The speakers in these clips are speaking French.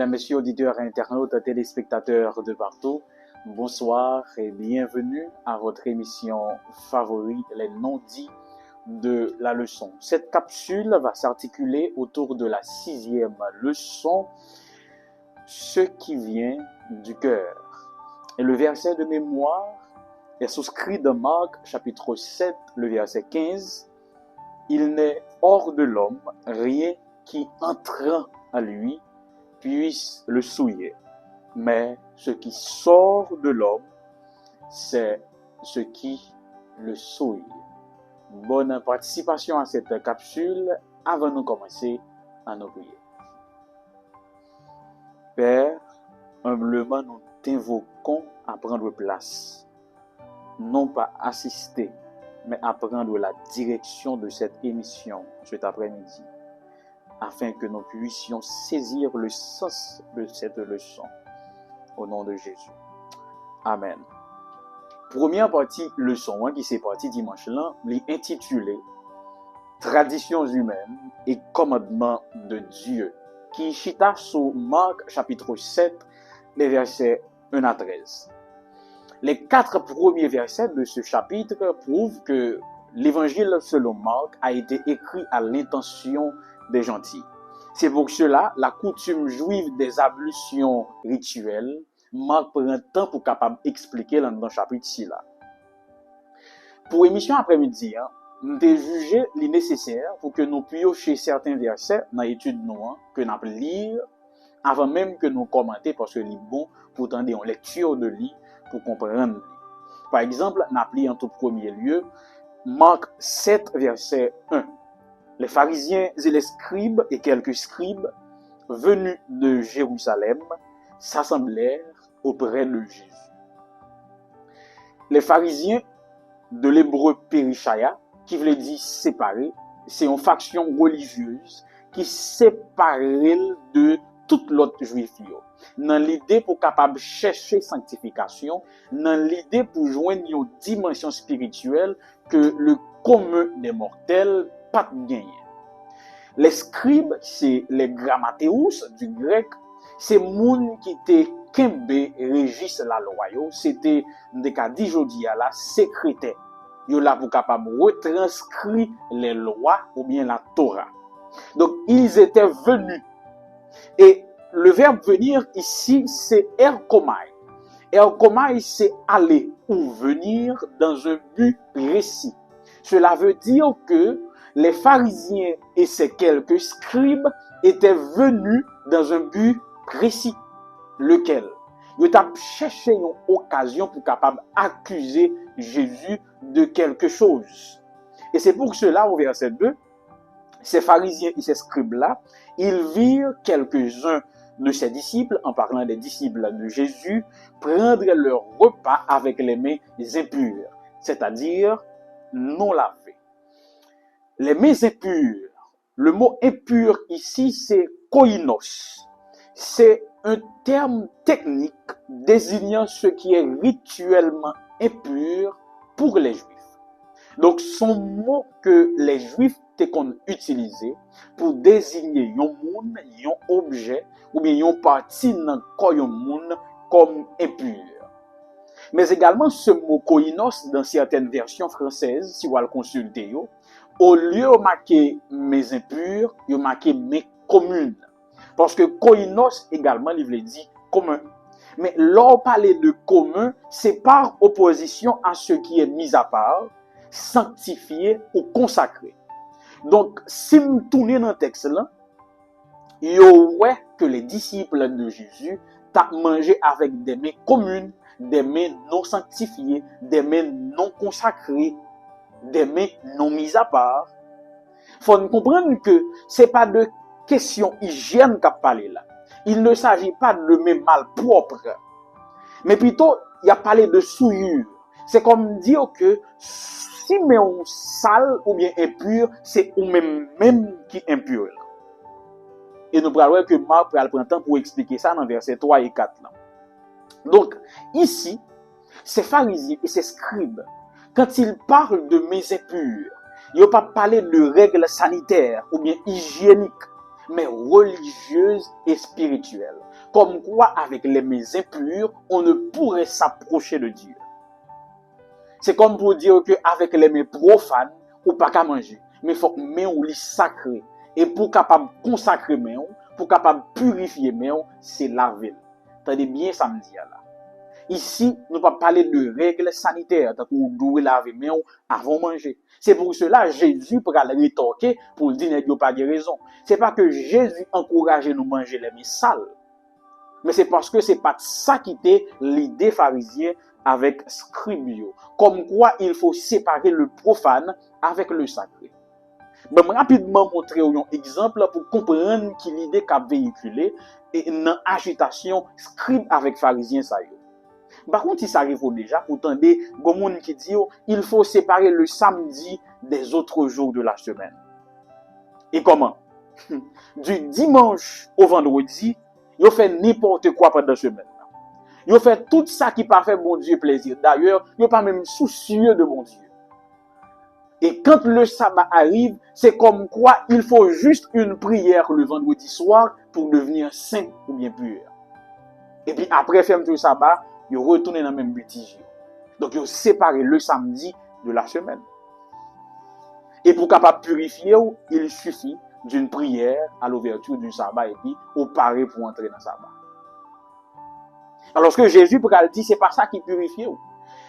Mesdames, Messieurs, auditeurs, internautes, téléspectateurs de partout, bonsoir et bienvenue à votre émission favorite, les non-dits de la leçon. Cette capsule va s'articuler autour de la 6e leçon, ce qui vient du cœur. Et le verset de mémoire est souscrit de Marc, chapitre 7, le verset 15. Il n'est hors de l'homme rien qui entrant à lui puisse le souiller. Mais ce qui sort de l'homme, c'est ce qui le souille. Bonne participation à cette capsule avant de commencer à nous prier. Père, humblement nous t'invoquons à prendre place, non pas assister, mais à prendre la direction de cette émission cet après-midi, afin que nous puissions saisir le sens de cette leçon. Au nom de Jésus. Amen. Première partie leçon qui s'est partie dimanche là, l'intitulé Traditions humaines et commandements de Dieu, qui chita sur Marc chapitre 7, les versets 1 à 13. Les 4 premiers versets de ce chapitre prouvent que l'évangile selon Marc a été écrit à l'intention des gentils. C'est pour cela, la coutume juive des ablutions rituelles, Marc prend un temps pour capable expliquer dans le chapitre 6 là. Pour émission après-midi, nous avons jugé les nécessaire pour que nous piochions certains versets dans l'étude que nous allons lire avant même que nous commenter parce que c'est bon pour tendre en lecture de lui pour comprendre. Par exemple, nous avons en tout premier lieu Marc 7 verset 1. Les pharisiens et les scribes et quelques scribes venus de Jérusalem s'assemblèrent auprès de Jésus. Les pharisiens de l'hébreu périchaya, qui veut dire séparer, c'est une faction religieuse qui sépare de toute l'autre juif. Dans l'idée pour capable chercher sanctification, dans l'idée pour joindre une dimension spirituelle que le commun des mortels pas gagné. Les scribes, c'est les grammatéous du grec, c'est moun qui était kembe régisse la loi. C'était des cas d'aujourd'hui la secrétaire. Yo là pour capable retranscrire les lois ou bien la Torah. Donc ils étaient venus. Et le verbe venir ici c'est erkomai. Erkomai c'est aller ou venir dans un but précis. Cela veut dire que les pharisiens et ces quelques scribes étaient venus dans un but précis. Lequel? Ils ont cherché une occasion pour capable accuser Jésus de quelque chose. Et c'est pour cela, au verset 2, ces pharisiens et ces scribes-là, ils virent quelques-uns de ses disciples, en parlant des disciples de Jésus, prendre leur repas avec les mains impures, c'est-à-dire non lavées. Les mains impures, le mot impur ici, c'est koinos. C'est un terme technique désignant ce qui est rituellement impur pour les Juifs. Donc, son mot que les Juifs ont utilisé pour désigner un monde, un objet, ou bien une partie d'un corps monde comme impur. Mais également, ce mot koinos, dans certaines versions françaises, si vous le consultez, au lieu de marquer mes impurs, il marqué mes communes. Parce que koinos également, il veut dire commun. Mais lorsqu'on parle de commun, c'est par opposition à ce qui est mis à part, sanctifié ou consacré. Donc, si nous tournons dans le texte là, il y a que les disciples de Jésus ont mangé avec des mains communes, des mains non sanctifiées, des mains non consacrées, des mains non mises à part. Il faut comprendre que ce n'est pas de question hygiène qu'a parlé là. Il ne s'agit pas de mes malpropres, mais plutôt il y a parlé de souillure. C'est comme dire que si mais on sale ou bien impur, c'est ou même qui impur. Et nous pourrons voir que Marc prend le temps pour expliquer ça dans versets 3 et 4 là. Donc ici, ces pharisiens et ces scribes, quand ils parlent de mains impures, ils n'ont pas parlé de règles sanitaires ou bien hygiéniques, mais religieuse et spirituelle. Comme quoi, avec les mains impures, on ne pourrait s'approcher de Dieu. C'est comme pour dire qu'avec les mains profanes, on pas qu'à manger. Mais il faut que mains ou sacré. Et pour capable consacrer mains, pour capable purifier mains, c'est laver. Attendez bien ça me dit là. Ici, nous ne pas parler de règles sanitaires, donc vous devez laver mains avant de manger. C'est pour cela Jésus pourra le rétorquer pour dire qu'il n'y a pas de raison. C'est pas que Jésus encourageait nous manger les mains sales, mais c'est parce que c'est pas ça qui était l'idée pharisien avec scribio. Comme quoi il faut séparer le profane avec le sacré. Je vais rapidement montrer un exemple pour comprendre qui l'idée qu'a véhiculé et une agitation scribe avec pharisien ça y est. Par contre, il s'arrive déjà pour entendre des gens qui disent il faut séparer le samedi des autres jours de la semaine. Et comment? Du dimanche au vendredi, ils fait n'importe quoi pendant la semaine. Ils fait tout ça qui pas fait bon Dieu plaisir. D'ailleurs, ils sont pas même soucieux de bon Dieu. Et quand le sabbat arrive, c'est comme quoi il faut juste une prière le vendredi soir pour devenir saint ou bien pur. Et puis après faire tout le sabbat, ils retournent dans le même bêtise. Donc ils séparent le samedi de la semaine. Et pour capable purifier, il suffit d'une prière à l'ouverture du sabbat et puis au paré pour entrer dans le sabbat. Alors ce que Jésus pour le dire, c'est pas ça qui purifie.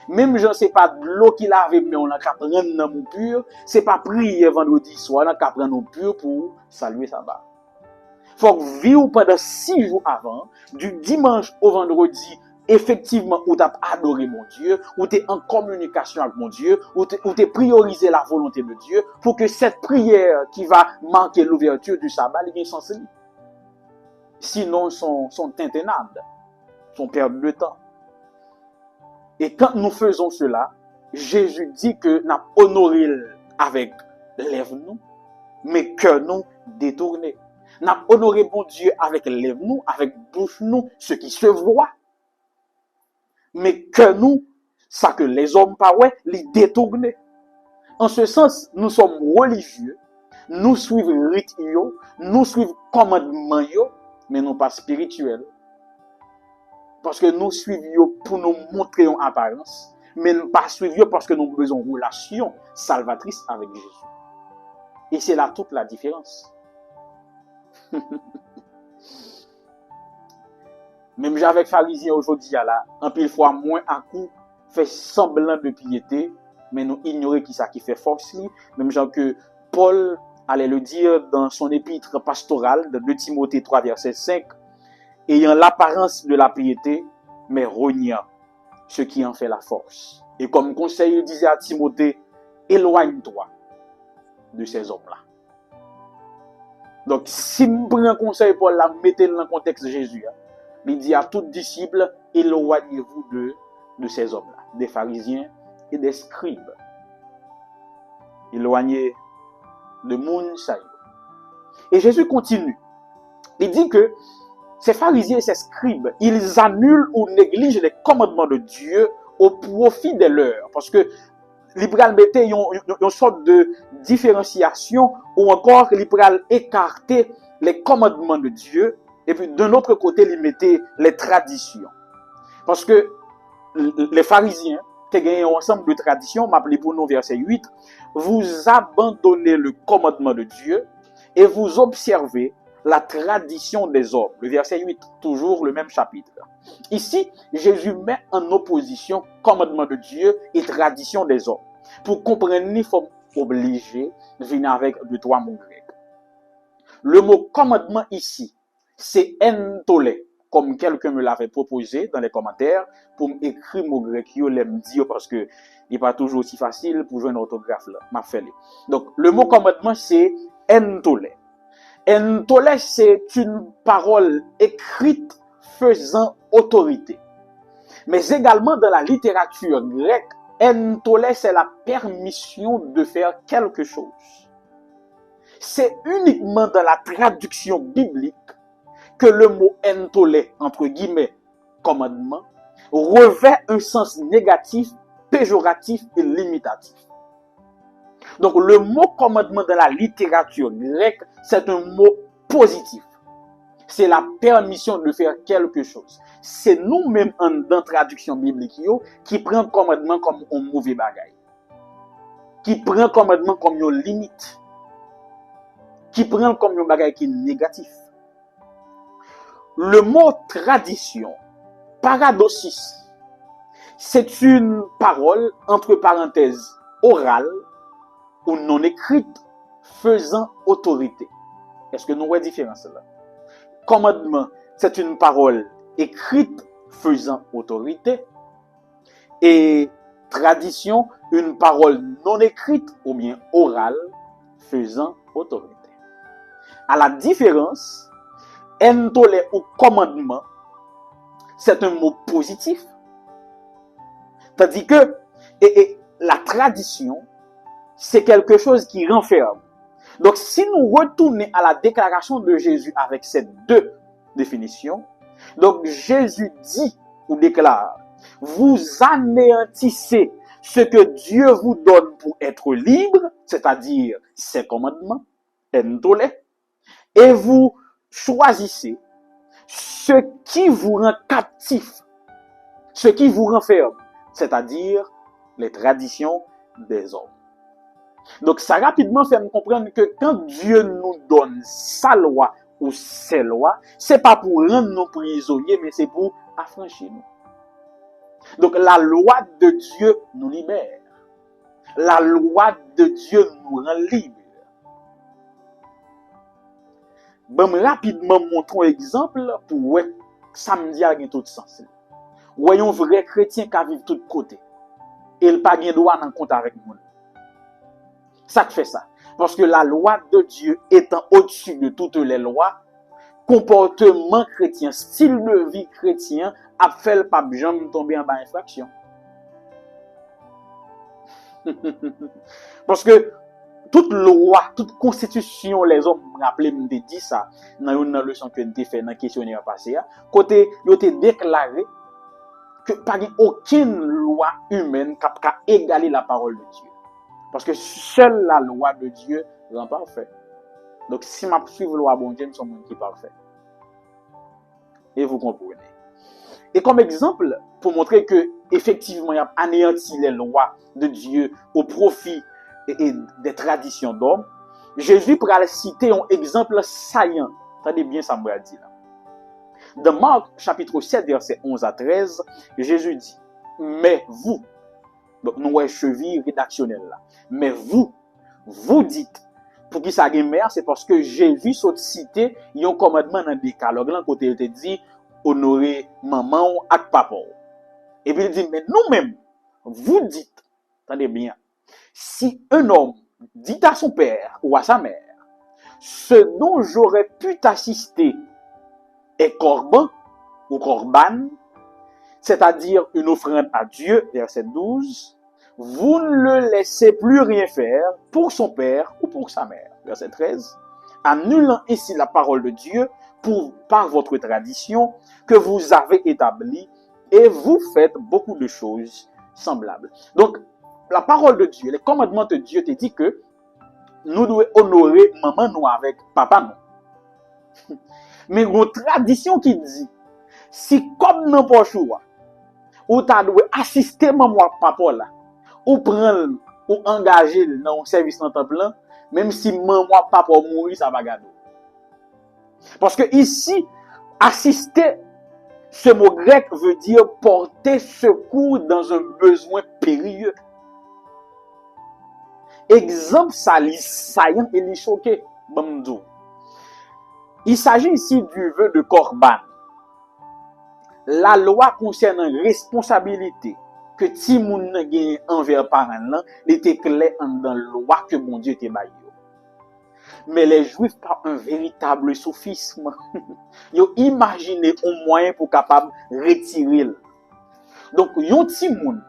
Même je sais pas de l'eau qui lave mais on a qu'à prendre dans mon pur, c'est pas prier vendredi soir, on a qu'à prendre pur pour saluer sabbat. Faut que vivre pendant 6 jours avant, du dimanche au vendredi, effectivement, où tu as adoré mon Dieu, où tu es en communication avec mon Dieu, où tu as priorisé la volonté de Dieu, pour que cette prière qui va manquer l'ouverture du sabbat, elle est censée. Sinon, sont tinténables, sont perdus de temps. Et quand nous faisons cela, Jésus dit que nous honoré avec lèvres nous, mais cœur nous détourné. Nous honoré mon Dieu avec lèvres nous, avec bouche nous, ce qui se voit. Mais que nous, ça que les hommes pas ouais, les détourner. En ce sens, nous sommes religieux, nous suivons rites yo, nous suivons commandements yo, mais non pas spirituels. Parce que nous suivons pour nous montrer en apparence, mais nous pas suivons parce que nous avons besoin de relation salvatrice avec Jésus. Et c'est là toute la différence. Même avec pharisiens aujourd'hui, là, un pile fois moins à coup, fait semblant de piété, mais nous ignorons qui ça qui fait force. Même genre que Paul allait le dire dans son épître pastorale de 2 Timothée 3, verset 5, ayant l'apparence de la piété, mais rognant ce qui en fait la force. Et comme conseil, il disait à Timothée, éloigne-toi de ces hommes-là. Donc, si nous prenons un conseil pour la mettre dans le contexte de Jésus, il dit à tous disciples, éloignez-vous de ces hommes-là, des pharisiens et des scribes. Éloignez de moun sayo. Et Jésus continue. Il dit que ces pharisiens et ces scribes, ils annulent ou négligent les commandements de Dieu au profit des leurs. Parce que l'ibral mettait une sorte de différenciation ou encore l'ibral écarter les commandements de Dieu. Et puis, d'un autre côté, il mettait les traditions. Parce que les pharisiens, qui ont un ensemble de traditions, m'appelez pour nous verset 8, vous abandonnez le commandement de Dieu et vous observez la tradition des hommes. Le verset 8, toujours le même chapitre. Ici, Jésus met en opposition commandement de Dieu et tradition des hommes. Pour comprendre, il faut obligé de venir avec 2-3 mots grecs. Le mot commandement ici, c'est entolé, comme quelqu'un me l'avait proposé dans les commentaires, pour m'écrire mon grec, je l'aime dire parce que il n'est pas toujours aussi facile pour jouer un orthographe là, m'a fait. Donc, le mot commandement, c'est entolé. Entolé, c'est une parole écrite faisant autorité. Mais également dans la littérature grecque, entolé, c'est la permission de faire quelque chose. C'est uniquement dans la traduction biblique que le mot entolé, entre guillemets, commandement, revêt un sens négatif, péjoratif et limitatif. Donc le mot commandement dans la littérature grecque, c'est un mot positif. C'est la permission de faire quelque chose. C'est nous-mêmes, dans traduction biblique, qui prend commandement comme un mauvais bagage. Qui prend commandement comme une limite. Qui prend comme un bagage qui est négatif. Le mot tradition, paradoxis, c'est une parole, entre parenthèses, orale ou non écrite, faisant autorité. Est-ce que nous voyons la différence là? Commandement, c'est une parole écrite faisant autorité. Et tradition, une parole non écrite ou bien orale faisant autorité. À la différence, entolé ou commandement, c'est un mot positif. Tandis que la tradition, c'est quelque chose qui renferme. Donc, si nous retournons à la déclaration de Jésus avec ces deux définitions, donc Jésus dit ou déclare, vous anéantissez ce que Dieu vous donne pour être libre, c'est-à-dire ses commandements, et vous choisissez ce qui vous rend captif, ce qui vous renferme, c'est-à-dire les traditions des hommes. Donc, ça rapidement fait me comprendre que quand Dieu nous donne sa loi ou ses lois, c'est pas pour rendre nous prisonniers, mais c'est pour affranchir nous. Donc, la loi de Dieu nous libère. La loi de Dieu nous rend libres. Bon, rapidement montrons un exemple pour ouais, samedi a tout sens. Voyons vrai chrétien qui vivent de tous côtés. Et il pas gain droit en compte avec nous. Ça fait ça. Parce que la loi de Dieu étant au-dessus de toutes les lois, comportement chrétien, style de vie chrétien, a fait le pape jamais tomber en bas infraction. Parce que toute loi, toute constitution, les hommes rappelez me dit ça dans une leçon que nous fait dans le questionnaire passé, côté ils ont déclaré que pas aucune loi humaine capable d'égaler la parole de Dieu. Parce que seule la loi de Dieu rend parfait. Donc si je suis la loi bon Dieu, je suis un qui est parfait. Et vous comprenez. Et comme exemple, pour montrer que effectivement, il y a anéanti les lois de Dieu au profit et des traditions d'hommes, Jésus pourra citer un exemple saillant. Attendez bien ça me dit là. Dans Marc chapitre 7, verset 11 à 13, Jésus dit, mais vous, donc nous avons cheville rédactionnelle là, mais vous dites, pour qui ça gagne c'est parce que Jésus s'est cité, il y a un commandement dans le décalogue, là, côté il te dit, honorer maman ou papa. Et puis il dit, mais nous-mêmes, vous dites, attendez bien, si un homme dit à son père ou à sa mère, ce dont j'aurais pu t'assister est corban ou corban, c'est-à-dire une offrande à Dieu, verset 12, vous ne le laissez plus rien faire pour son père ou pour sa mère, verset 13, annulant ici la parole de Dieu par votre tradition que vous avez établie et vous faites beaucoup de choses semblables. Donc, la parole de Dieu, les commandements de Dieu te dit que nous devons honorer maman nous avec papa nous. Mais une tradition qui dit, si comme non pas choix, ou tu dois assister maman papa là, ou prendre, ou engager dans un service en temps plein, même si maman papa mourir, ça va garder. Parce que ici, assister, ce mot grec veut dire porter secours dans un besoin périlleux. Exemple saillant et choqué. Il s'agit ici du vœu de Corban. La loi concerne une responsabilité que Timoun n'a gagné envers parents, il était clair dans la loi que mon Dieu était baillé. Mais les Juifs par un véritable sophisme, ils ont imaginé un moyen pour capable retirer. Donc, yon Timoun,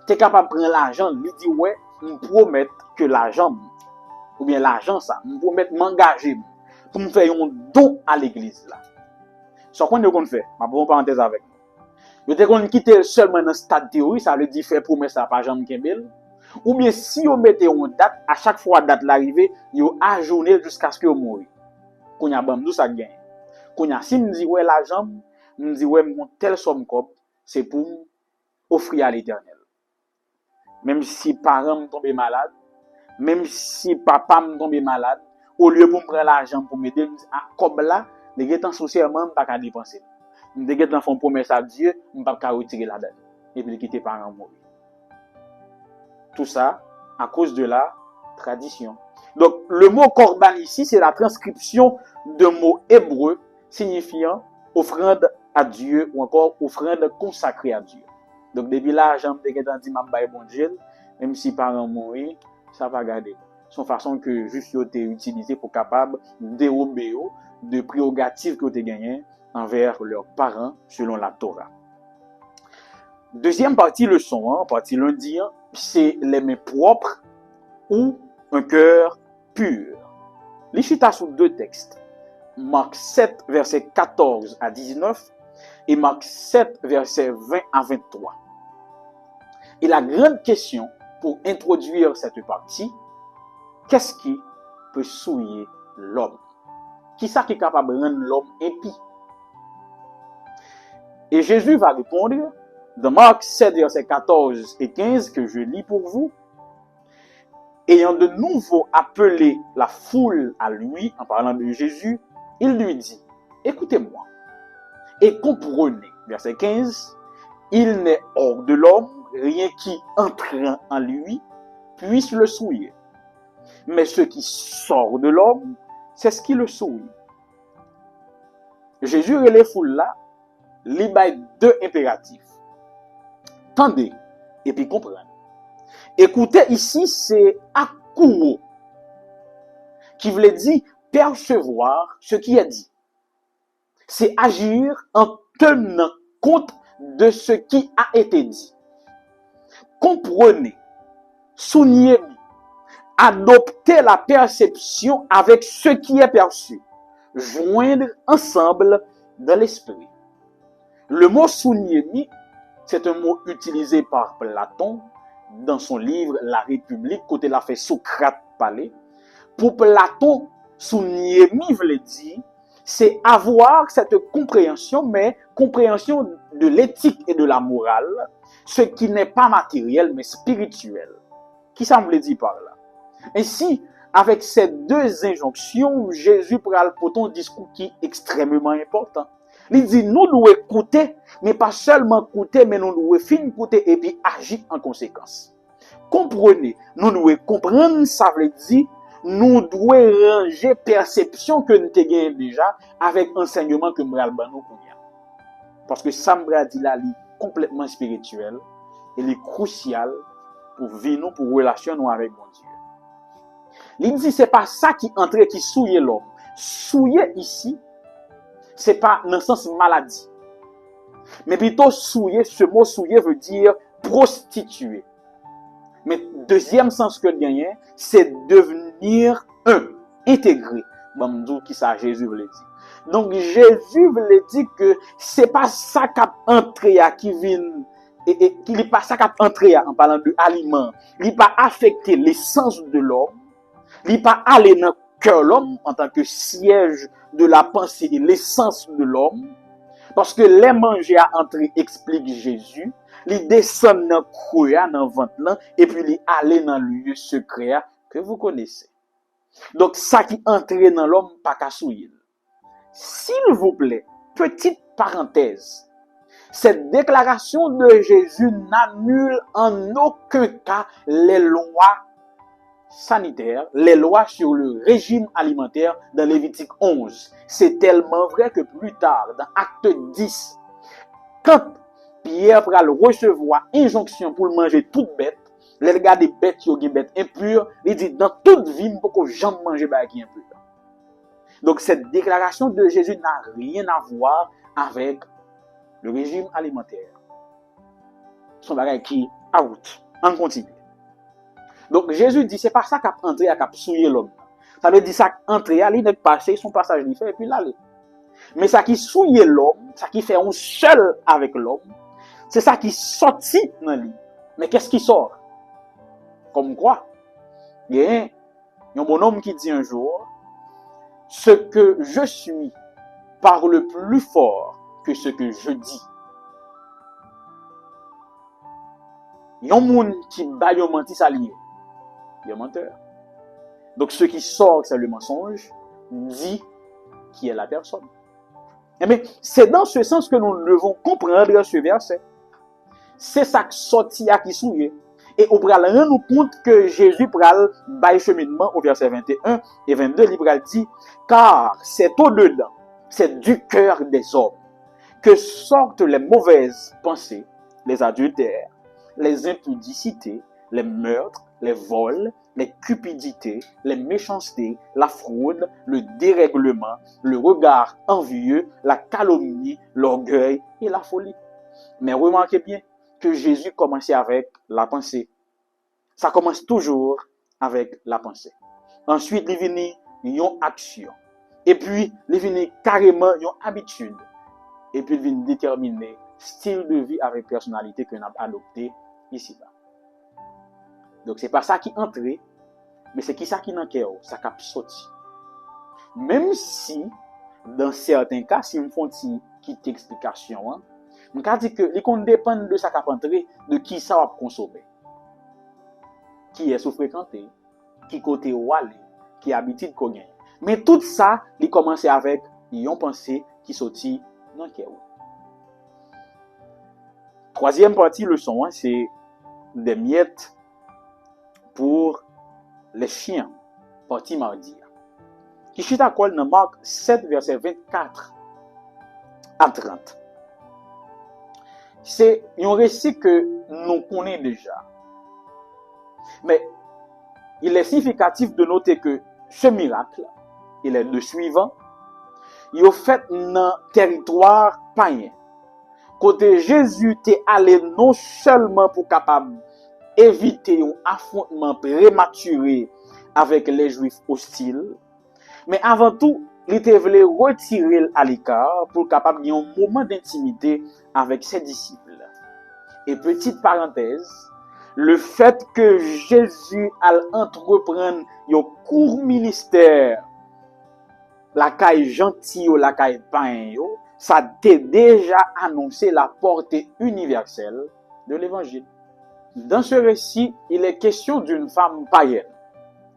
t'es capable de prendre l'argent, lui dit ouais, me promettre que l'argent, ou bien l'argent ça, me promettre m'engager pour me faire un don à l'église là. Ce qu'on fait, ma bonne parenthèse avec nous. Vous qu'on quitte seulement dans stade théorie, ça veut dire faire promesse à pas jamais kembel. Ou bien si on mettait une date, à chaque fois date l'arrivée, vous ajournez jusqu'à ce que vous mourrez. qu'on y a bam d'où ça gagne. Qu'on y a si me dit ouais l'argent, me dit ouais mon telle somme cop, c'est pour offrir à l'Éternel. Même si parents me tombent malade, même si papa me tombe malade, au lieu pour me prendre l'argent pour m'aider, me dit ah comme là, les gars socialement pas qu'à dépenser. Les gars font promesse à Dieu, me pas qu'à retirer la dette et puis quitter parents mourir. Tout ça à cause de la tradition. Donc le mot korban ici, c'est la transcription de mots hébreux signifiant offrande à Dieu ou encore offrande consacrée à Dieu. Donc depuis là, j'aime dit m'baye bon Dieu, même si parents mourir, ça va garder. Son façon que juste été utilisé pour capable dérober de prérogatives que tu gagné envers leurs parents selon la Torah. Deuxième partie leçon, partie lundi, c'est les mains propres ou un cœur pur. Les chita sous deux textes. Marc 7, verset 14 à 19 et Marc 7, verset 20 à 23. Et la grande question pour introduire cette partie, qu'est-ce qui peut souiller l'homme? Qui ça qui est capable de rendre l'homme impie? Et Jésus va répondre dans Marc 7, verset 14 et 15 que je lis pour vous. Ayant de nouveau appelé la foule à lui, en parlant de Jésus, il lui dit, écoutez-moi et comprenez, verset 15, il n'est hors de l'homme rien qui entrant en lui puisse le souiller. Mais ce qui sort de l'homme, c'est ce qui le souille. Jésus et les foules là, il y a deux impératifs. Tendez et puis comprenez. Écoutez ici, c'est akouro, qui veut dire percevoir ce qui est dit. C'est agir en tenant compte de ce qui a été dit. Comprenez, soulignez, adoptez la perception avec ce qui est perçu, joindre ensemble dans l'esprit. Le mot soulignez, c'est un mot utilisé par Platon dans son livre La République, côté l'a fait Socrate parler. Pour Platon, soulignez veut dire c'est avoir cette compréhension, mais compréhension de l'éthique et de la morale, ce qui n'est pas matériel, mais spirituel. Qui ça me dit par là? Ainsi, avec ces deux injonctions, Jésus prend un discours qui est extrêmement important. Il dit, nous devons écouter, mais pas seulement écouter, mais nous devons finir écouter et puis agir en conséquence. Comprenez, nous devons comprendre, ça veut dire, nous devons ranger perception que nous avons déjà avec enseignement que nous avons. Parce que ça me dit là, il est complètement spirituel et il est crucial pour vivre, pour relation avec mon Dieu. Il dit, c'est pas ça qui entre, qui souille l'homme. Souiller ici, c'est pas dans le sens maladie. Mais plutôt souiller, ce mot souiller veut dire prostituer. Mais deuxième sens que gagner, c'est devenir un, intégré. Bon, qui ça Jésus veut dire. Donc Jésus veut dire que c'est pas ça qui a entré à qui vient et qu'il n'est pas ça qui a entré en parlant de aliments. Il n'est pas affecté l'essence de l'homme. Il n'est pas allé dans le cœur de l'homme en tant que siège de la pensée et l'essence de l'homme. Parce que les manger à entrer, explique Jésus, il descend dans le creux, dans le ventre, et puis il aller dans le lieu secret que vous connaissez. Donc, ça qui entre dans l'homme, pas qu'à souiller. S'il vous plaît, petite parenthèse, cette déclaration de Jésus n'annule en aucun cas les lois sanitaires, les lois sur le régime alimentaire dans Lévitique 11. C'est tellement vrai que plus tard, dans Acte 10, quand Pierre va recevoir injonction pour manger toute bête, les gars des bêtes, des bêtes impures, il dit dans toute vie, il ne faut jamais manger des qui impurs. Donc cette déclaration de Jésus n'a rien à voir avec le régime alimentaire. Son bagage qui out, en continu. Donc Jésus dit c'est pas ça qu'a entré à souiller l'homme. Ça veut dire ça entré à lui n'est passé son passage lui fait et puis l'aller. Mais ça qui souille l'homme, ça qui fait un seul avec l'homme, c'est ça qui sortit dans lui. Mais qu'est-ce qui sort? Comme quoi? Il y a un bonhomme qui dit un jour, ce que je suis parle plus fort que ce que je dis. Yon moun qui ba yon menti salié, yon menteur. Donc ce qui sort, c'est le mensonge, dit qui est la personne. Eh bien, c'est dans ce sens que nous devons comprendre ce verset. C'est ça qui sorti à qui souillé. Et on pral rendre compte que Jésus pral bail cheminement au verset 21 et 22, il pral dit, car c'est au-dedans, c'est du cœur des hommes que sortent les mauvaises pensées, les adultères, les impudicités, les meurtres, les vols, les cupidités, les méchancetés, la fraude, le dérèglement, le regard envieux, la calomnie, l'orgueil et la folie. Mais remarquez bien que Jésus commençait avec la pensée. Ça commence toujours avec la pensée. Ensuite, il vient une action. Et puis, il vient carrément une habitude. Et puis, il vient déterminer style de vie avec personnalité qu'on a adopté ici-bas. Donc, c'est pas ça qui entre, mais c'est qui ça qui n'en cœur, ça qui sorti. Même si, dans certains cas, si on font une petite explication, on peut dire que les comptes dépendent de ça qui entrer, de qui ça va consommer. Qui est sous fréquenté, qui côté ou aller, qui habitude qu'on gagne. Mais tout ça, il commence avec une pensée qui sorti dans le cœur. Troisième partie leçon, c'est des miettes pour les chiens. Partie mardi. Qui chute à quoi dans Marc 7, verset 24 à 30. C'est un récit que nous connaissons déjà. Mais il est significatif de noter que ce miracle, il est le suivant, il est fait dans un territoire païen. Côté Jésus t'est allé non seulement pour capable éviter un affrontement prématuré avec les Juifs hostiles, mais avant tout, il te voulait retirer à l'écart pour capable avoir un moment d'intimité avec ses disciples. Et petite parenthèse, le fait que Jésus allait entreprendre un court ministère, la caille gentille ou la caille païen, ça t'a déjà annoncé la portée universelle de l'évangile. Dans ce récit, il est question d'une femme païenne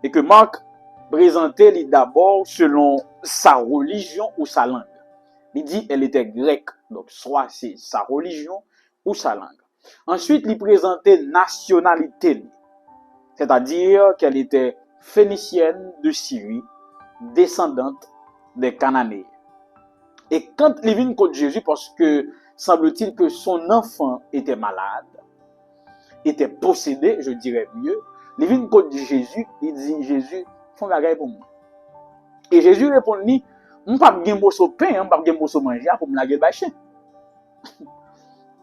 et que Marc présentait d'abord selon sa religion ou sa langue. Il dit qu'elle était grecque, donc soit c'est sa religion ou sa langue. Ensuite, il présentait nationalité, c'est-à-dire qu'elle était phénicienne de Syrie, descendante des Cananéens. Et quand il vient contre Jésus, parce que semble-t-il que son enfant était malade, était possédé, je dirais mieux, il vient contre Jésus, il dit, Jésus, fais un bagage pour moi. Et Jésus répond, je ne peux pas gagner un morceau de pain, je ne peux pas gagner un morceau de manger pour me laguer le chien.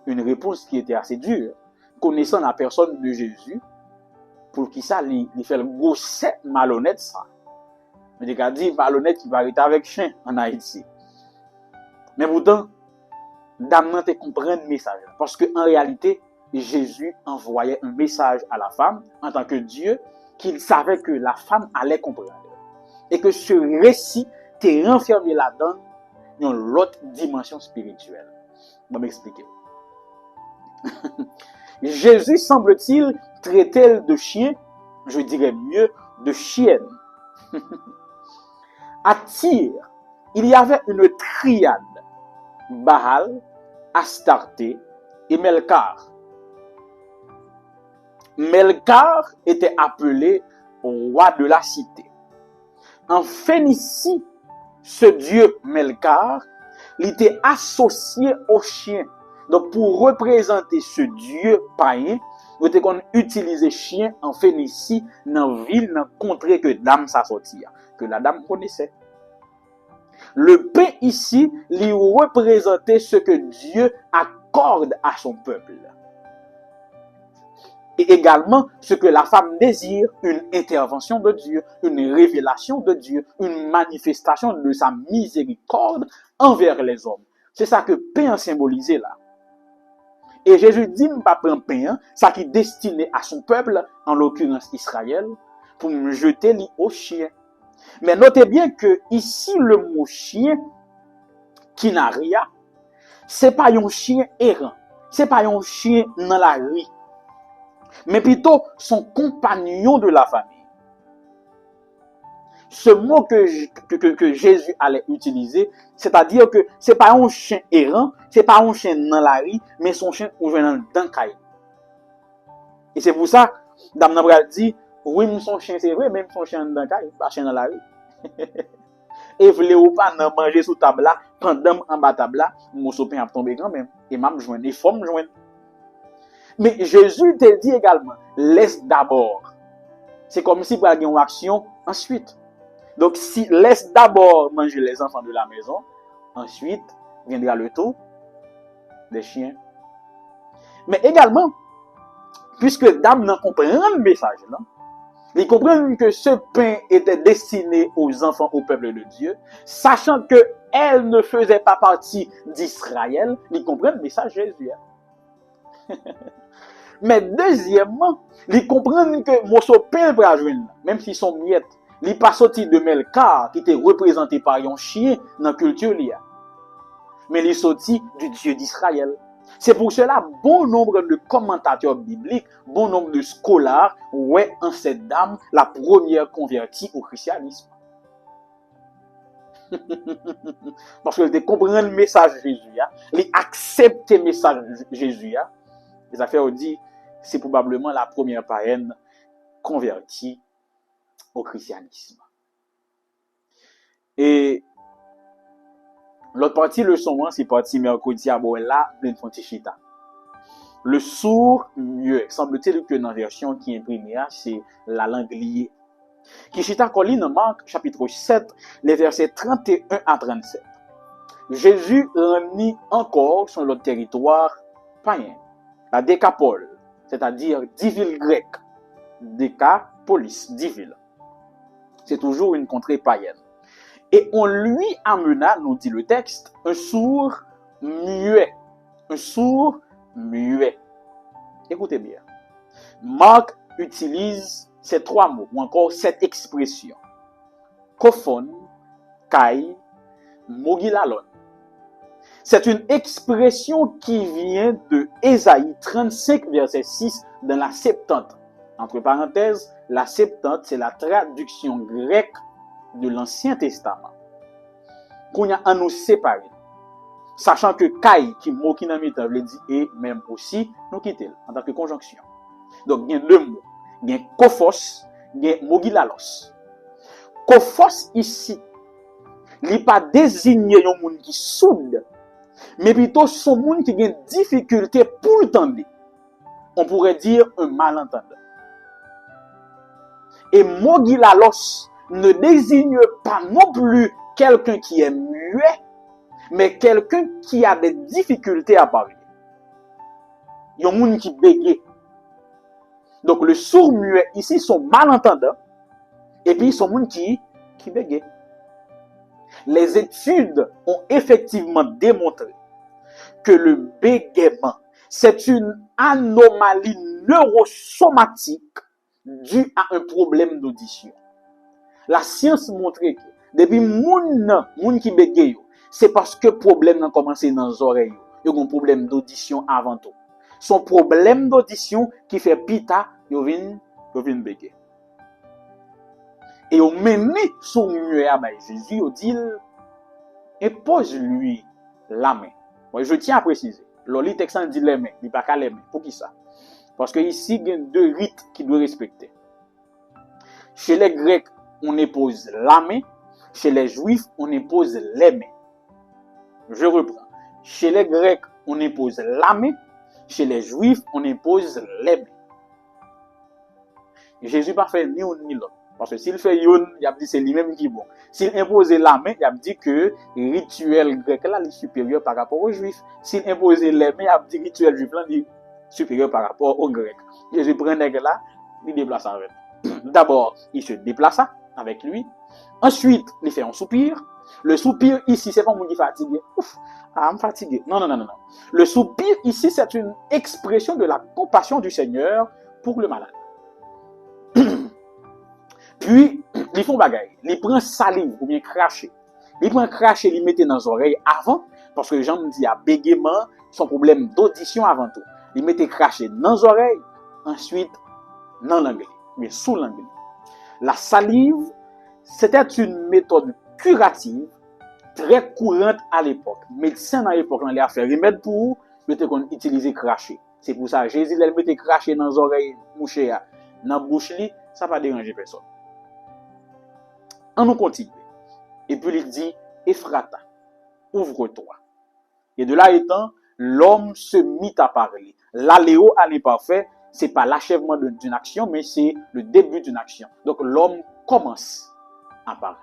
Une réponse qui était assez dure, connaissant la personne de Jésus, pour qui ça, il fait le gros set malhonnête ça. Mais il a dit malhonnête qui va arrêter avec chien en Haïti. Mais pourtant, dame te comprendre le message. Parce qu'en réalité, Jésus envoyait un message à la femme en tant que Dieu qu'il savait que la femme allait comprendre. Et que ce récit t'est renfermé là-dedans dans l'autre dimension spirituelle. Je vais m'expliquer. Jésus, semble-t-il, traitait de chien, je dirais mieux, de chienne. À Tyr, il y avait une triade. Baal, Astarté et Melkar. Melkar était appelé roi de la cité. En Phénicie, ce dieu Melkar, il était associé au chien. Donc, pour représenter ce dieu païen, nous avons utilisé chien en Phénicie, dans la ville, dans la contrée que dame s'assortit, que la dame connaissait. Le pain ici, lui représentait ce que Dieu accorde à son peuple. Et également ce que la femme désire, une intervention de Dieu, une révélation de Dieu, une manifestation de sa miséricorde envers les hommes. C'est ça que pain symbolisait là. Et Jésus dit, pas prendre pain, ça qui est destiné à son peuple, en l'occurrence Israël, pour me jeter au chien. Mais notez bien que ici, le mot chien, kinaria, c'est pas un chien errant. C'est pas un chien dans la rue. Mais plutôt son compagnon de la famille. Ce mot que Jésus allait utiliser, c'est-à-dire que c'est pas un chien errant, c'est pas un chien dans la rue, mais son chien ou dans le caille. Et c'est pour ça, Dame Nabral dit, oui, son chien c'est vrai, même son chien dans le caille, pas chien dans la rue. Et voulez ou pas non manger sous table là, pendant en bas table là, mon sopin a tombé quand même. Et m'a joindre, il faut me joindre. Mais Jésus te dit également, laisse d'abord. C'est comme si pour avoir une action ensuite. Donc, si laisse d'abord manger les enfants de la maison, ensuite viendra le tour des chiens. Mais également, puisque Dame n'en comprend le message, là, ils comprennent que ce pain était destiné aux enfants, au peuple de Dieu, sachant que elle ne faisait pas partie d'Israël, ils comprennent le message de Jésus. Mais deuxièmement, ils comprennent que mon pain va jouer, même s'ils sont miettes. Li pas sorti de Melka, qui était représenté par un chien dans la culture liée. Mais il sorti du Dieu d'Israël. C'est pour cela, bon nombre de commentateurs bibliques, bon nombre de scholars, ouais, en cette dame, la première convertie au christianisme. Parce que de comprendre le message de Jésus, il accepte le message de Jésus. Les affaires dit, c'est probablement la première païenne convertie au christianisme. Et l'autre partie leçon, c'est partie mercredi à Boella, plein de Fontichita. Le sourd muet, semble-t-il que dans la version qui est imprimée, c'est la langue liée. Kishita Colline Marc, chapitre 7, les versets 31 à 37. Jésus remit encore sur le territoire païen, la Décapole, c'est-à-dire 10 villes grecques. Décapolis, 10 villes. C'est toujours une contrée païenne. Et on lui amena, nous dit le texte, un sourd muet. Un sourd muet. Écoutez bien. Marc utilise ces trois mots, ou encore cette expression. Kophon, kai, mogilalon. C'est une expression qui vient de Ésaïe 35, verset 6, dans la Septante. Entre parenthèses, la Septante, c'est la traduction grecque de l'Ancien Testament. Qu'on a à nous séparer. Sachant que Kai, qui mot qui n'a mis veut dire et même aussi, nous quitter en tant que conjonction. Donc, il y a deux mots. Il y a kophos, il y a mogilalos. Kophos ici, il n'est pas désigné un monde qui soude, mais plutôt son monde qui a une difficulté pour l'entendre. On pourrait dire un malentendant. Et mogilalos ne désigne pas non plus quelqu'un qui est muet, mais quelqu'un qui a des difficultés à parler. Il y a un monde qui bégaye. Donc le sourd muet ici sont malentendants, et puis ils sont monde qui bégaye. Les études ont effectivement démontré que le bégaiement, c'est une anomalie neurosomatique due à un problème d'audition. La science montre que depuis moun qui bégaye, c'est parce que le problème a commencé dans les oreilles. Il y a un problème d'audition avant tout. Son problème d'audition qui fait pita, il vient bégayer. Et au mené son muet à Jésus, il dit, impose-lui la main. Moi, je tiens à préciser. Le texte dit les mains, il n'y a pas qu'à les mains. Pour qui ça? Parce que ici, il y a deux rites qu'il doit respecter. Chez les Grecs, on impose la main. Chez les Juifs, on impose les mains. Je reprends. Chez les Grecs, on impose la main. Chez les Juifs, on impose les mains. Jésus n'a pas fait ni un ni l'autre. Parce que s'il fait yon, il a dit c'est lui-même qui est bon. S'il impose la main, il a dit que le rituel grec là est supérieur par rapport aux Juifs. S'il impose les mains, il a dit que le rituel juif là est supérieur par rapport aux Grecs. Jésus prend les là, il déplace avec. D'abord, il se déplace avec lui. Ensuite, il fait un soupir. Le soupir ici, c'est pas mon qui est fatigué. Ouf, je suis fatigué. Non. Le soupir ici, c'est une expression de la compassion du Seigneur pour le malade. Puis, Ils font bagaille. Ils prennent salive ou bien cracher. Ils prennent cracher, ils mettent dans les oreilles avant, parce que j'en dis à bégaiement, son problème d'audition avant tout. Ils mettent cracher dans les oreilles, ensuite dans l'anglais, mais sous l'anglais. La salive, c'était une méthode curative très courante à l'époque. Médecins à l'époque, on a fait remède pour utiliser cracher. C'est pour ça Jésus il mettait cracher dans les oreilles, mouché dans la bouche, ça va déranger personne. On nous continue. Et puis il dit, Ephrata, ouvre-toi. Et de là étant, l'homme se mit à parler. L'aléo à l'imparfait, c'est pas l'achèvement d'une action, mais c'est le début d'une action. Donc l'homme commence à parler.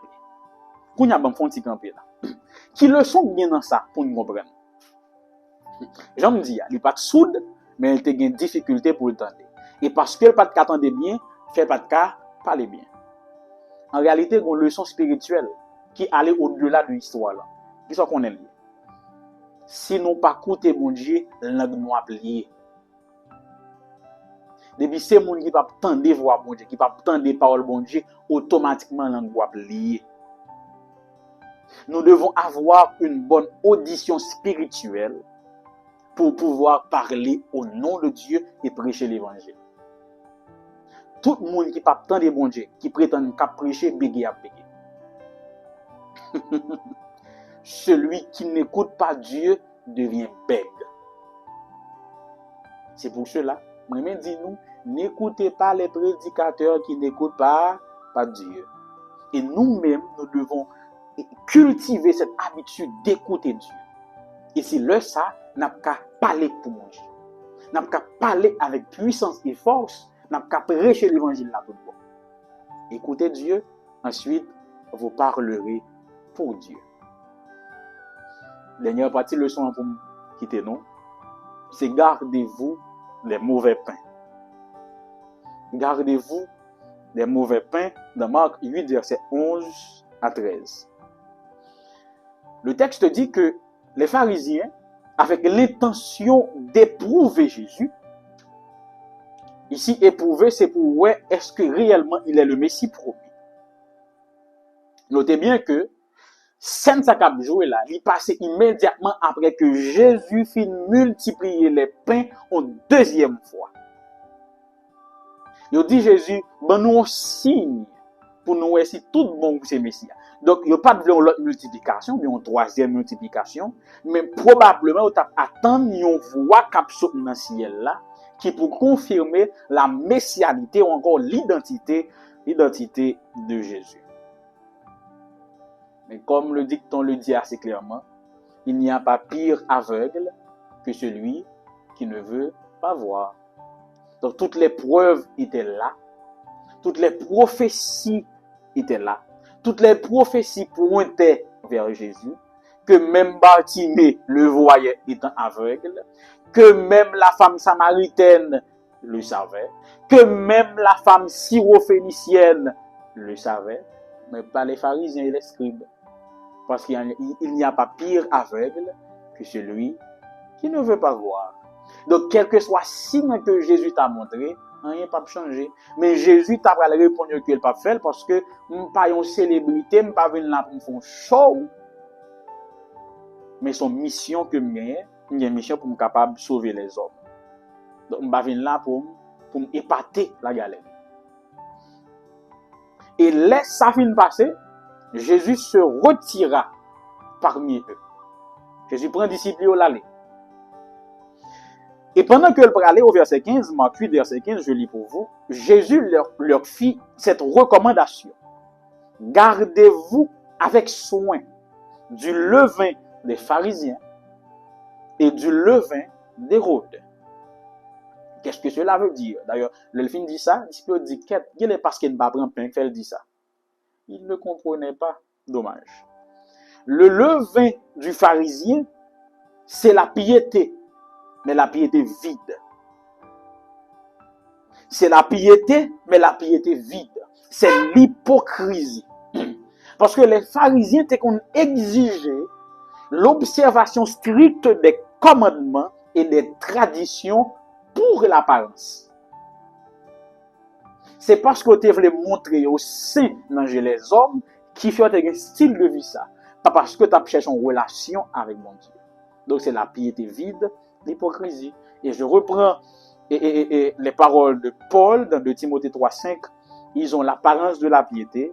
Qu'on y a bon fond petit campé là. Qui leçon bien dans ça pour nous comprendre. J'en me dis, il n'est pas soude, mais il a une difficulté pour le tendre. Et parce que le pas de cas tendait bien, fait pas de cas parler bien. En réalité, il y a une leçon spirituelle qui allait au-delà de l'histoire là. Qui soit qu'on est lié. Si nous pas écouter mon Dieu, langue nous applier. Depuis c'est mon qui pas tendre voix bon Dieu, qui pas tendre parole bon Dieu, automatiquement langue nous applier. Nous devons avoir une bonne audition spirituelle pour pouvoir parler au nom de Dieu et prêcher l'évangile. Tout le monde qui pas tendre bon Dieu, qui prétend qu'à prêcher, bégayer à bégayer. Celui qui n'écoute pas Dieu devient bègue. C'est pour cela, moi-même dis-nous, n'écoutez pas les prédicateurs qui n'écoutent pas Dieu. Et nous-mêmes, nous devons cultiver cette habitude d'écouter Dieu. Et si le ça, n'a qu'à parler pour mon Dieu. N'a qu'à parler avec puissance et force, n'a qu'à prêcher l'évangile là tout bon. Écoutez Dieu, ensuite, vous parlerez pour Dieu. Dernière partie leçon pour quitter nous, c'est gardez-vous les mauvais pains. Gardez-vous des mauvais pains dans Marc 8, verset 11 à 13. Le texte dit que les pharisiens, avec l'intention d'éprouver Jésus, ici éprouver, c'est pour voir est-ce que réellement il est le Messie promis. Notez bien que scène ça qu'a joué là, il passait immédiatement après que Jésus fit multiplier les pains une deuxième fois. Il dit Jésus, ben nous un signe pour nous voir si tout bon c'est Messie. Donc il n'y a pas de l'autre multiplication, mais une troisième multiplication, mais probablement on attend une voix qui saute dans le ciel là, qui pour confirmer la messianité ou encore l'identité de Jésus. Mais comme le dicton le dit assez clairement, il n'y a pas pire aveugle que celui qui ne veut pas voir. Donc toutes les preuves étaient là, toutes les prophéties étaient là, toutes les prophéties pointaient vers Jésus, que même Bartimée le voyait étant aveugle, que même la femme samaritaine le savait, que même la femme syrophénicienne le savait, mais pas les pharisiens et les scribes. Parce qu'il n'y a pas pire aveugle que celui qui ne veut pas voir. Donc, quel que soit le signe que Jésus t'a montré, rien n'a pas changé. Mais Jésus t'a pas répondu qu'il n'a pas fait parce que je ne suis pas une célébrité, je ne suis pas venu là pour faire un show. Mais son mission que j'ai, une mission pour me capable de sauver les hommes. Donc, je ne suis pas venu là pour épater la galère. Et laisse ça fin passer. Jésus se retira parmi eux. Jésus prend disciples au l'aller. Et pendant que le aller au verset 15, Marc 8, verset 15, je lis pour vous, Jésus leur fit cette recommandation. Gardez-vous avec soin du levain des pharisiens et du levain d'Hérode. Qu'est-ce que cela veut dire? D'ailleurs, le film dit ça, il dit qu'il est parce qu'il ne va pas prendre pain qu'il dit ça. Il ne comprenait pas. Dommage. Le levain du pharisien, c'est la piété, mais la piété vide. C'est la piété, mais la piété vide. C'est l'hypocrisie. Parce que les pharisiens étaient qu'on exigeait l'observation stricte des commandements et des traditions pour l'apparence. c'est parce que tu voulais montrer au sein dans les hommes qui fait un style de vie ça. Pas parce que tu as cherché une relation avec mon Dieu. Donc c'est la piété vide, l'hypocrisie. Et je reprends les paroles de Paul dans 2 Timothée 3,5. Ils ont l'apparence de la piété,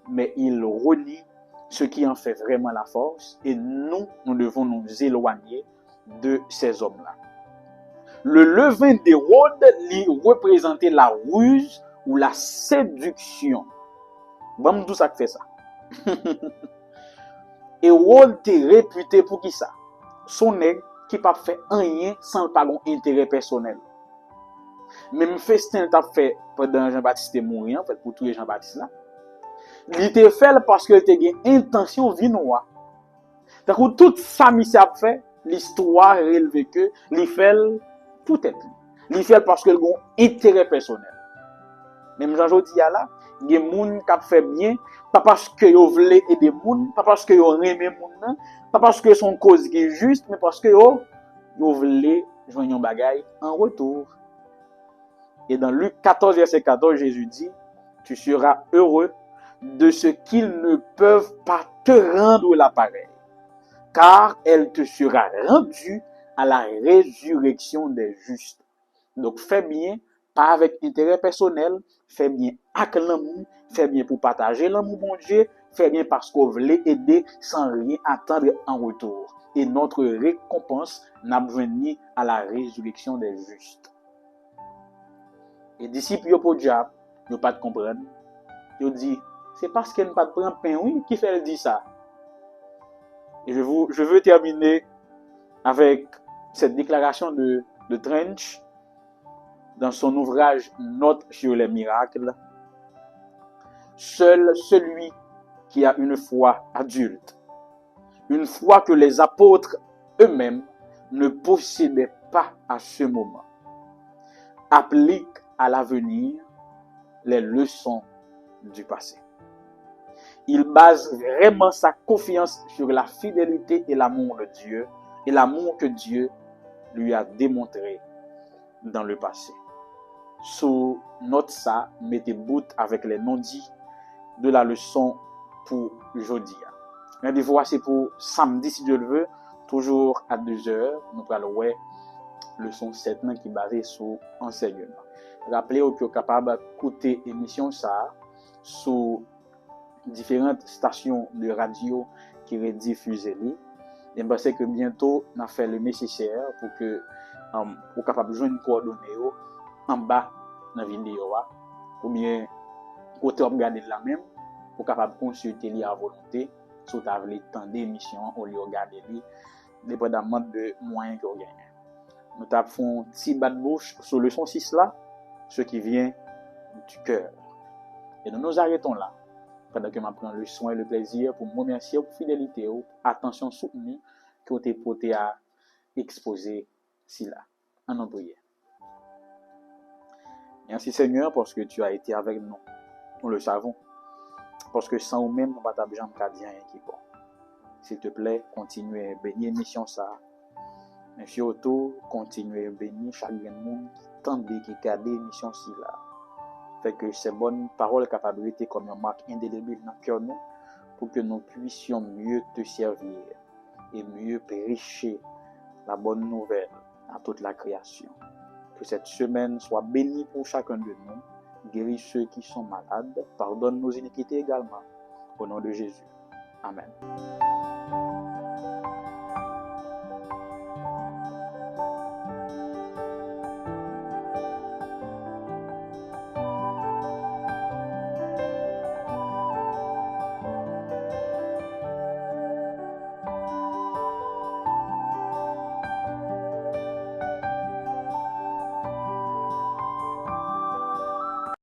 mais ils renient ce qui en fait vraiment la force. Et nous devons nous éloigner de ces hommes-là. Le levain d'Hérode lui représentait la ruse ou la séduction. Bon, tout ça qui fait ça. Hérode était réputé pour qui ça? Son nègre qui n'a pas fait rien sans le parler intérêt personnel. Même festin t'a fait pendant Jean-Baptiste est mort en fait pour tuer Jean-Baptiste là. Il était fait parce qu'il était une intention vinoise. Donc tout ça monsieur a fait, l'histoire relève que il fait pour être. Il fait parce qu'il a un intérêt personnel. Même Jean-Jodi là, il y a des gens qui fait bien, pas parce que yo voulait aider moun, pas parce que yo aimé moun, pas parce que son cause qui est juste, mais parce que yo voulait joindre un bagay en retour. Et dans Luc 14 verset 14, Jésus dit, tu seras heureux de ce qu'ils ne peuvent pas te rendre l'appareil, car elle te sera rendue à la résurrection des justes. Donc fais bien, pas avec intérêt personnel, fais bien avec l'amour, fais bien pour partager l'amour bon Dieu, fais bien parce qu'on veut aider sans rien attendre en retour. Et notre récompense n'a venu à la résurrection des justes. Et disciples yo pour diable, yo pas de comprendre. Yo dit, c'est parce qu'elle ne pas de prendre pain, oui, qui fait dit ça. Et je veux terminer avec cette déclaration de Trench dans son ouvrage Notes sur les miracles. Seul celui qui a une foi adulte, une foi que les apôtres eux-mêmes ne possédaient pas à ce moment, applique à l'avenir les leçons du passé. Il base vraiment sa confiance sur la fidélité et l'amour de Dieu, et l'amour que Dieu lui a démontré dans le passé. Sous note ça, mettez bout avec les non-dits de la leçon pour aujourd'hui. Rendez-vous c'est pour samedi si Dieu le veut, toujours à 2h. Nous allons voir leçon 7 qui est basée sur enseignement. Rappelez-vous que vous êtes capable d'écouter l'émission ça sur différentes stations de radio qui rediffusent. Et je sais que bientôt, on a fait le nécessaire pour que vous capable de joindre une coordonnée en bas dans la vidéo. Ou bien, côté regarder la même, pour capable consulter les à volonté, si vous avez le temps d'émission, ou les regarder, dépendamment de moyens que vous gagnez. Nous avons un petit bas de bouche sur le leçon 6 là, ce qui vient du cœur. Et nous nous arrêtons là, pendant que je prends le soin et le plaisir pour vous remercier pour fidélité, pour attention soutenue que vous avez porté à exposer si là. En nos prières. Merci Seigneur parce que tu as été avec nous. Nous le savons. Parce que sans nous-mêmes, nous ne pouvons pas dire rien qui est bon. S'il te plaît, continue à bénir l'émission ça. Mais surtout, continue à bénir chaque monde qui tente qui garde l'émission ci là. Fait que ces bonnes paroles capables de comme une marque indélébile dans le cœur nous, pour que nous puissions mieux te servir et mieux prêcher la bonne nouvelle à toute la création. Que cette semaine soit bénie pour chacun de nous, guéris ceux qui sont malades, pardonne nos iniquités également. Au nom de Jésus. Amen.